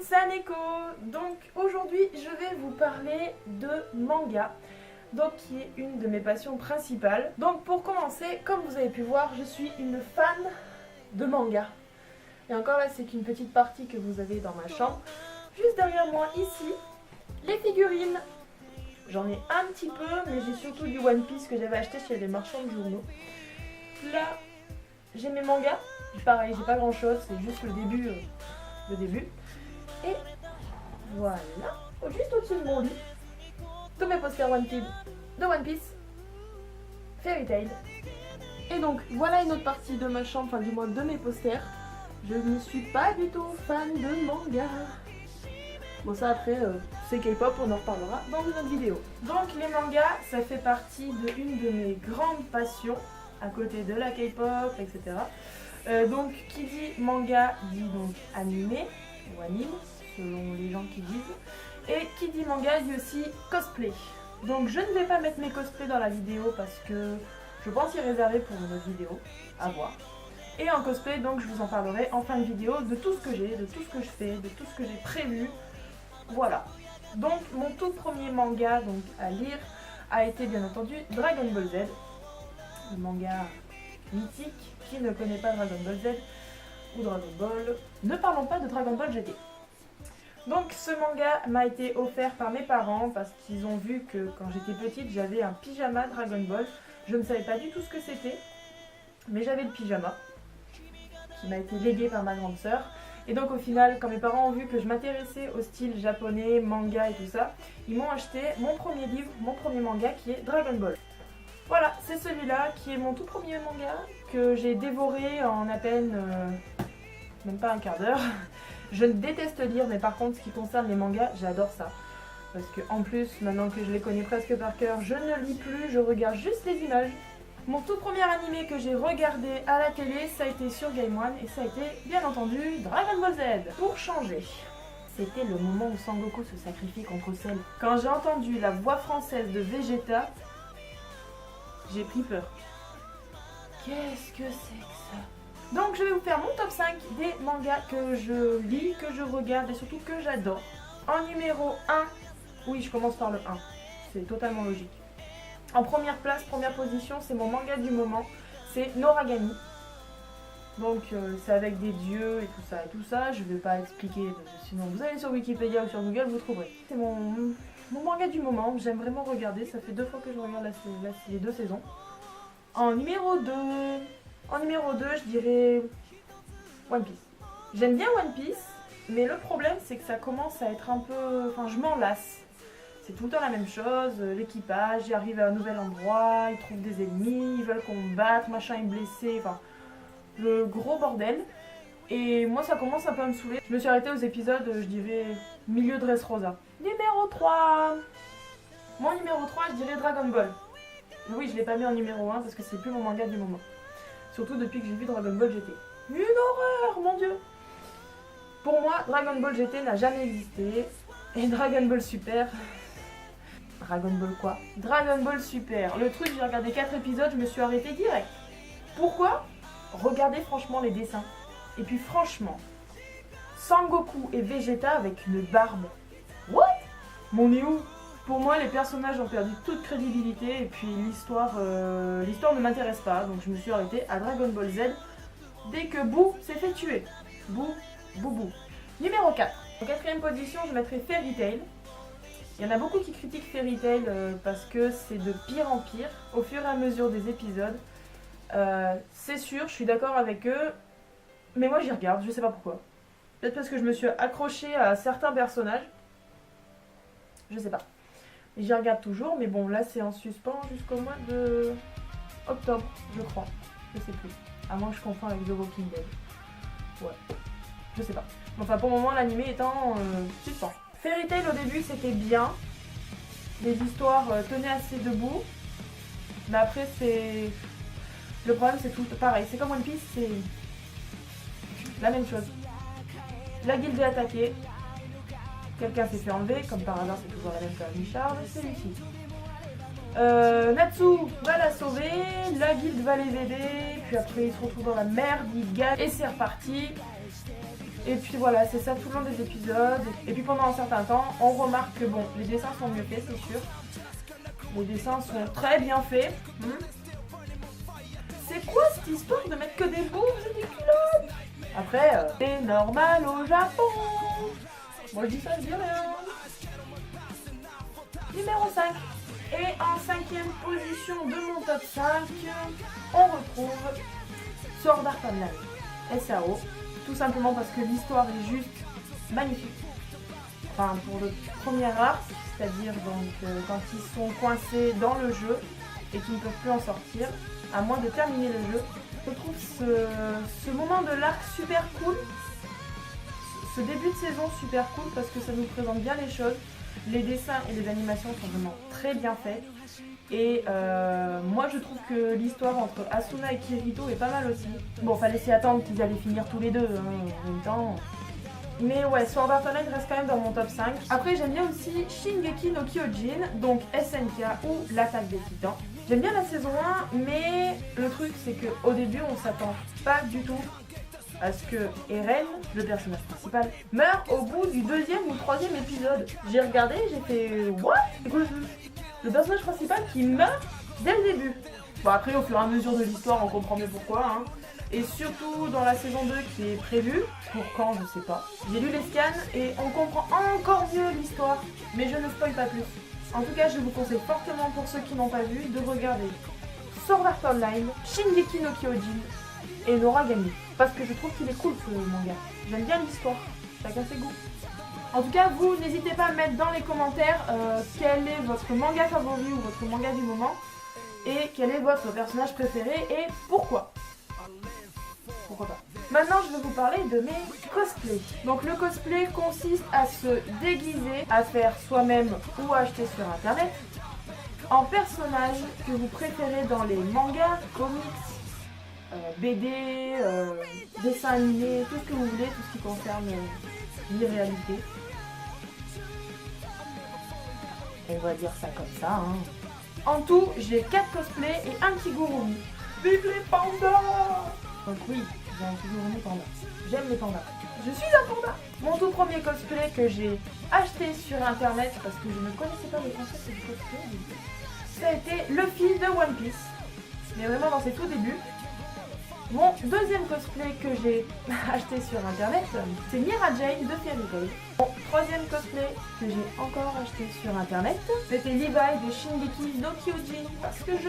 c'est Aneko. Donc aujourd'hui je vais vous parler de manga, donc qui est une de mes passions principales. Donc pour commencer, comme vous avez pu voir, je suis une fan de manga. Et encore là, c'est qu'une petite partie que vous avez dans ma chambre. Juste derrière moi ici, les figurines. J'en ai un petit peu, mais j'ai surtout du One Piece que j'avais acheté chez les marchands de journaux. Là, j'ai mes mangas. Pareil, j'ai pas grand chose, c'est juste le début. Et voilà, juste au-dessus de mon lit, tous mes posters Wanted de One Piece, Fairy Tail. Et donc voilà une autre partie de ma chambre, enfin du moins de mes posters. Je ne suis pas du tout fan de manga. Bon ça après, c'est K-pop, on en reparlera dans une autre vidéo. Donc les mangas, ça fait partie d'une de mes grandes passions, à côté de la K-pop, etc. Donc qui dit manga dit donc animé, ou anime, selon les gens qui disent. Et qui dit manga dit aussi cosplay. Donc je ne vais pas mettre mes cosplays dans la vidéo parce que je pense y réserver pour une autre vidéo, à voir. Et en cosplay, donc je vous en parlerai en fin de vidéo de tout ce que j'ai, de tout ce que je fais, de tout ce que j'ai prévu. Voilà. Donc mon tout premier manga donc, à lire a été bien entendu Dragon Ball Z. Le manga mythique. Qui ne connaît pas Dragon Ball Z ou Dragon Ball? Ne parlons pas de Dragon Ball GT. Donc ce manga m'a été offert par mes parents parce qu'ils ont vu que quand j'étais petite j'avais un pyjama Dragon Ball. Je ne savais pas du tout ce que c'était, mais j'avais le pyjama qui m'a été légué par ma grande sœur. Et donc au final, quand mes parents ont vu que je m'intéressais au style japonais, manga et tout ça, ils m'ont acheté mon premier livre, mon premier manga qui est Dragon Ball. Voilà, c'est celui-là qui est mon tout premier manga que j'ai dévoré en à peine, même pas un quart d'heure. Je déteste lire, mais par contre, ce qui concerne les mangas, j'adore ça. Parce que en plus, maintenant que je les connais presque par cœur, je ne lis plus, je regarde juste les images. Mon tout premier animé que j'ai regardé à la télé, ça a été sur Game One, et ça a été, bien entendu, Dragon Ball Z. Pour changer, c'était le moment où Sangoku se sacrifie contre Cell. Quand j'ai entendu la voix française de Vegeta, j'ai pris peur. Qu'est-ce que c'est que ça? Donc je vais vous faire mon top 5 des mangas que je lis, que je regarde et surtout que j'adore. En numéro 1, oui je commence par le 1, c'est totalement logique. En première place, première position, c'est mon manga du moment, c'est Noragami. Donc c'est avec des dieux et tout ça, je ne vais pas expliquer, sinon vous allez sur Wikipédia ou sur Google, vous trouverez. C'est mon manga du moment, j'aime vraiment regarder, ça fait 2 fois que je regarde les 2 saisons. En numéro 2, je dirais One Piece. J'aime bien One Piece, mais le problème c'est que ça commence à être un peu... Enfin, je m'en lasse. C'est tout le temps la même chose, l'équipage, ils arrivent à un nouvel endroit, ils trouvent des ennemis, ils veulent combattre, machin est blessé, enfin... Le gros bordel. Et moi ça commence un peu à me saouler. Je me suis arrêtée aux épisodes, je dirais, milieu Dressrosa. Numéro 3. Mon numéro 3, je dirais Dragon Ball. Oui, je l'ai pas mis en numéro 1 parce que c'est plus mon manga du moment. Surtout depuis que j'ai vu Dragon Ball GT. Une horreur, mon dieu. Pour moi, Dragon Ball GT n'a jamais existé. Et Dragon Ball Super... Dragon Ball quoi? Dragon Ball Super. Le truc, j'ai regardé 4 épisodes, je me suis arrêtée direct. Pourquoi? Regardez franchement les dessins. Et puis franchement, Sangoku et Vegeta avec une barbe. What? Mon est où? Pour moi, les personnages ont perdu toute crédibilité et puis l'histoire ne m'intéresse pas. Donc je me suis arrêtée à Dragon Ball Z dès que Boo s'est fait tuer. Boo. Numéro 4. En 4ème position, je mettrai Fairy Tail. Il y en a beaucoup qui critiquent Fairy Tail parce que c'est de pire en pire au fur et à mesure des épisodes. C'est sûr, je suis d'accord avec eux, mais moi j'y regarde, je sais pas pourquoi. Peut-être parce que je me suis accrochée à certains personnages. Je sais pas. J'y regarde toujours, mais bon, là c'est en suspens jusqu'au mois de octobre, je crois. Je sais plus. À moins que je confonds avec The Walking Dead. Ouais. Je sais pas. Enfin, pour le moment, l'animé est en suspens. Fairy Tail au début c'était bien. Les histoires tenaient assez debout. Mais après c'est... Le problème c'est tout pareil. C'est comme One Piece, c'est la même chose. La guilde est attaquée. Quelqu'un s'est fait enlever, comme par hasard c'est toujours la même que Richard, c'est Luffy. Natsu va la sauver, la guilde va les aider, puis après ils se retrouvent dans la merde, ils gagnent et c'est reparti. Et puis voilà, c'est ça tout le long des épisodes. Et puis pendant un certain temps, on remarque que bon, les dessins sont mieux faits, c'est sûr. Les dessins sont très bien faits. C'est quoi cette histoire de mettre que des boobs et des culottes? Après, c'est normal au Japon. Moi je dis ça, je dis rien. Numéro 5. Et en 5e position de mon top 5, on retrouve Sword Art Online, SAO. Tout simplement parce que l'histoire est juste magnifique. Enfin, pour le premier arc, c'est-à-dire donc quand ils sont coincés dans le jeu et qu'ils ne peuvent plus en sortir, à moins de terminer le jeu, je trouve ce moment de l'arc super cool, ce début de saison super cool parce que ça nous présente bien les choses. Les dessins et les animations sont vraiment très bien faits. Et moi je trouve que l'histoire entre Asuna et Kirito est pas mal aussi. Bon, fallait s'y attendre qu'ils allaient finir tous les deux en même temps. Mais ouais, Sword Art Online reste quand même dans mon top 5. Après j'aime bien aussi Shingeki no Kyojin, donc SNK ou l'attaque des titans. J'aime bien la saison 1, mais le truc c'est qu'au début on s'attend pas du tout à ce que Eren, le personnage principal, meurt au bout du 2e ou 3e épisode. J'ai regardé, j'ai fait what? C'est quoi le personnage principal qui meurt dès le début? Bon, après au fur et à mesure de l'histoire on comprend mieux pourquoi hein. Et surtout dans la saison 2 qui est prévue, pour quand je sais pas. J'ai lu les scans et on comprend encore mieux l'histoire, mais je ne spoil pas plus. En tout cas je vous conseille fortement pour ceux qui n'ont pas vu de regarder Sword Art Online, Shingeki no Kyojin et Noragami. Parce que je trouve qu'il est cool ce manga. J'aime bien l'histoire, chacun ses goûts. En tout cas, vous n'hésitez pas à mettre dans les commentaires quel est votre manga favori ou votre manga du moment. Et quel est votre personnage préféré et pourquoi. Pourquoi pas. Maintenant, je vais vous parler de mes cosplays. Donc le cosplay consiste à se déguiser, à faire soi-même ou acheter sur internet, en personnage que vous préférez dans les mangas, comics, BD, dessins animés, tout ce que vous voulez, tout ce qui concerne l'irréalité. On va dire ça comme ça. Hein. En tout, j'ai 4 cosplays et un kigurumi. Vive les pandas! Donc oui, j'ai un kigurumi panda. J'aime les pandas. Je suis un panda! Mon tout premier cosplay que j'ai acheté sur internet, parce que je ne connaissais pas le concept du cosplay, ça a été Luffy de One Piece. Mais vraiment dans ses tout débuts. Mon deuxième cosplay que j'ai acheté sur internet, c'est Mira Jane de Fairy Tail. Mon troisième cosplay que j'ai encore acheté sur internet, c'était Levi de Shingeki no Kyojin parce que je...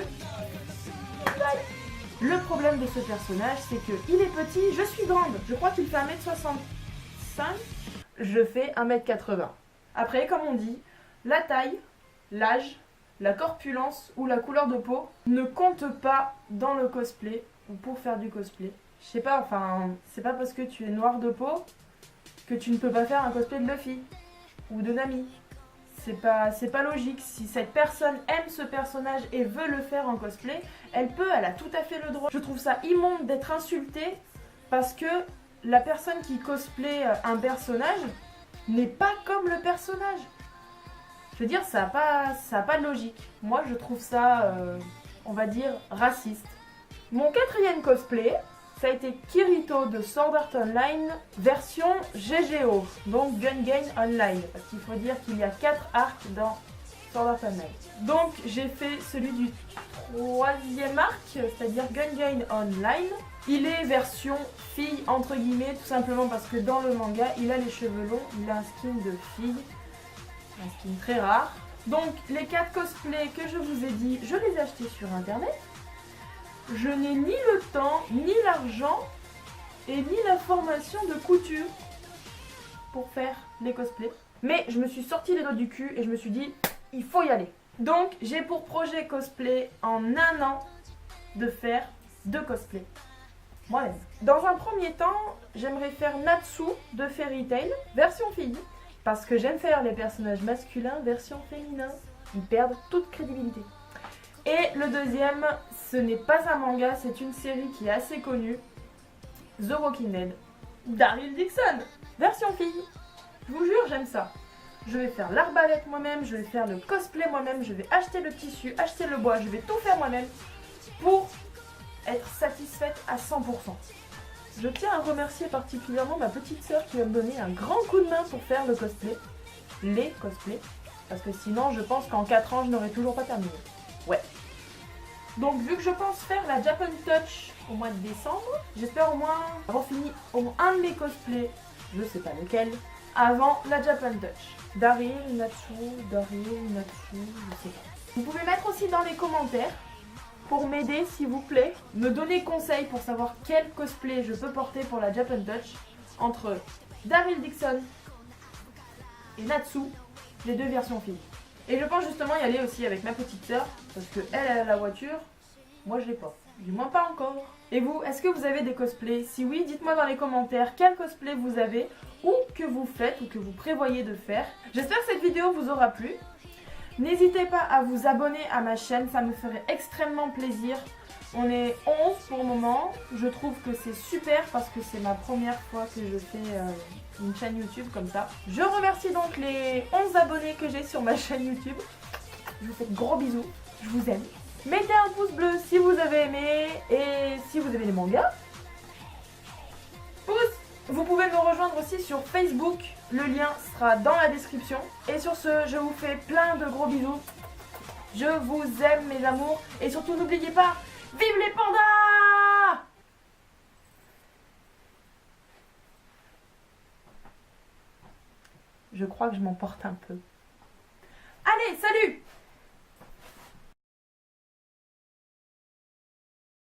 Le problème de ce personnage, c'est qu'il est petit, je suis grande. Je crois qu'il fait 1m65, je fais 1m80. Après, comme on dit, la taille, l'âge, la corpulence ou la couleur de peau ne comptent pas dans le cosplay. Pour faire du cosplay. Je sais pas, enfin, c'est pas parce que tu es noir de peau que tu ne peux pas faire un cosplay de Luffy ou de Nami. C'est pas logique. Si cette personne aime ce personnage et veut le faire en cosplay, elle a tout à fait le droit. Je trouve ça immonde d'être insultée parce que la personne qui cosplay un personnage n'est pas comme le personnage. Je veux dire, ça a pas de logique. Moi, je trouve ça, on va dire, raciste. Mon quatrième cosplay, ça a été Kirito de Sword Art Online version GGO, donc Gun Game Online, parce qu'il faut dire qu'il y a 4 arcs dans Sword Art Online. Donc j'ai fait celui du 3e arc, c'est-à-dire Gun Game Online. Il est version fille entre guillemets, tout simplement parce que dans le manga, il a les cheveux longs, il a un skin de fille, un skin très rare. Donc les 4 cosplays que je vous ai dit, je les ai achetés sur internet. Je n'ai ni le temps, ni l'argent, et ni la formation de couture pour faire les cosplays. Mais je me suis sorti les doigts du cul et je me suis dit, il faut y aller. Donc j'ai pour projet cosplay en un an de faire 2 cosplays. Moi-même. Dans un premier temps, j'aimerais faire Natsu de Fairy Tail, version fille. Parce que j'aime faire les personnages masculins version féminin. Ils perdent toute crédibilité. Et le deuxième, ce n'est pas un manga, c'est une série qui est assez connue. The Walking Dead. Daryl Dixon, version fille. Je vous jure, j'aime ça. Je vais faire l'arbalète moi-même, je vais faire le cosplay moi-même, je vais acheter le tissu, acheter le bois, je vais tout faire moi-même pour être satisfaite à 100%. Je tiens à remercier particulièrement ma petite sœur qui va me donner un grand coup de main pour faire le cosplay. Les cosplays. Parce que sinon, je pense qu'en 4 ans, je n'aurais toujours pas terminé. Ouais. Donc, vu que je pense faire la Japan Touch au mois de décembre, j'espère au moins avoir fini au moins un de mes cosplays, je sais pas lequel, avant la Japan Touch. Daryl, Natsu, je sais pas. Vous pouvez mettre aussi dans les commentaires, pour m'aider s'il vous plaît, me donner conseil pour savoir quel cosplay je peux porter pour la Japan Touch entre Daryl Dixon et Natsu, les deux versions filles. Et je pense justement y aller aussi avec ma petite sœur, parce que elle a la voiture, moi je l'ai pas. Du moins pas encore. Et vous, est-ce que vous avez des cosplays? Si oui, dites-moi dans les commentaires quel cosplay vous avez, ou que vous faites, ou que vous prévoyez de faire. J'espère que cette vidéo vous aura plu. N'hésitez pas à vous abonner à ma chaîne, ça me ferait extrêmement plaisir. On est 11 pour le moment, je trouve que c'est super parce que c'est ma première fois que je fais une chaîne YouTube comme ça. Je remercie donc les 11 abonnés que j'ai sur ma chaîne YouTube. Je vous fais de gros bisous, je vous aime. Mettez un pouce bleu si vous avez aimé et si vous aimez les mangas. Pouce! Vous pouvez me rejoindre aussi sur Facebook, le lien sera dans la description. Et sur ce, je vous fais plein de gros bisous. Je vous aime mes amours et surtout n'oubliez pas, vive les pandas! Je crois que je m'emporte un peu.